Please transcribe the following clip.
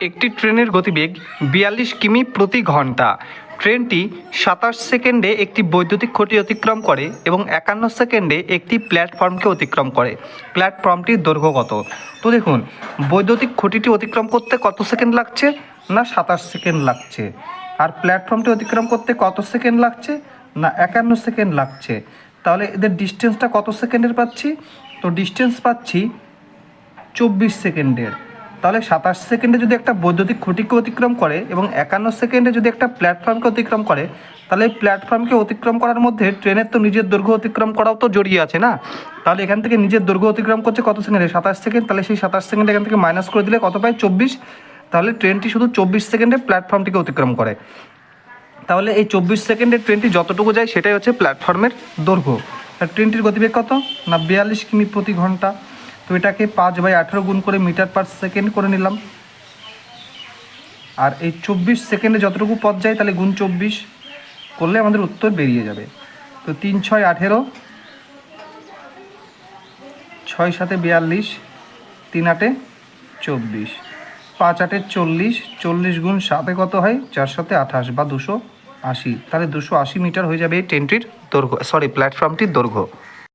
একটি ট্রেনের গতিবেগ ৪২ কিমি প্রতি ঘন্টা। ট্রেনটি ২৭ সেকেন্ডে একটি বৈদ্যুতিক খুঁটি অতিক্রম করে এবং ৫১ সেকেন্ডে একটি প্ল্যাটফর্মকে অতিক্রম করে। প্ল্যাটফর্মটির দৈর্ঘ্য কত? তো দেখুন, বৈদ্যুতিক খুঁটিটি অতিক্রম করতে কত সেকেন্ড লাগছে? না ২৭ সেকেন্ড লাগছে। আর প্ল্যাটফর্মটি অতিক্রম করতে কত সেকেন্ড লাগছে? না ৫১ সেকেন্ড লাগছে। তাহলে এদের ডিস্টেন্সটা কত সেকেন্ডের পাচ্ছি? তো ডিস্টেন্স পাচ্ছি ২৪ সেকেন্ডের। তাহলে ২৭ সেকেন্ডে যদি একটা বৈদ্যুতিক খুঁটিকে অতিক্রম করে এবং ৫১ সেকেন্ডে যদি একটা প্ল্যাটফর্মকে অতিক্রম করে, তাহলে এই প্ল্যাটফর্মকে অতিক্রম করার মধ্যে ট্রেনের তো নিজের দৈর্ঘ্য অতিক্রম করাও তো জড়িয়ে আছে না? তাহলে এখান থেকে নিজের দৈর্ঘ্য অতিক্রম করছে কত সেকেন্ডে? ২৭ সেকেন্ড। তাহলে সেই ২৭ সেকেন্ড এখান থেকে মাইনাস করে দিলে কত পাই? ২৪। তাহলে ট্রেনটি শুধু ২৪ সেকেন্ডে প্ল্যাটফর্মটিকে অতিক্রম করে। তাহলে এই ২৪ সেকেন্ডে ট্রেনটি যতটুকু যায় সেটাই হচ্ছে প্ল্যাটফর্মের দৈর্ঘ্য। আর ট্রেনটির গতিবেগ কত? না ৪২ কিমি প্রতি ঘন্টা। তো এটাকে ৫/১৮ গুণ করে মিটার পার সেকেন্ড করে নিলাম। আর এই ২৪ সেকেন্ডে যতটুকু পথ যায় তাহলে গুণ ২৪ করলে আমাদের উত্তর বেরিয়ে যাবে। তো ৩×৬ = ১৮, ৬×৭ = ৪২, ৩×৮ = ২৪, ৫×৮ = ৪০, ৪০ গুণ ৭-এ কত হয়? ৪×৭ = ২৮ বা ২৮০। তাহলে ২৮০ মিটার হয়ে যাবে এই ট্রেনটির দৈর্ঘ্য, প্ল্যাটফর্মটির দৈর্ঘ্য।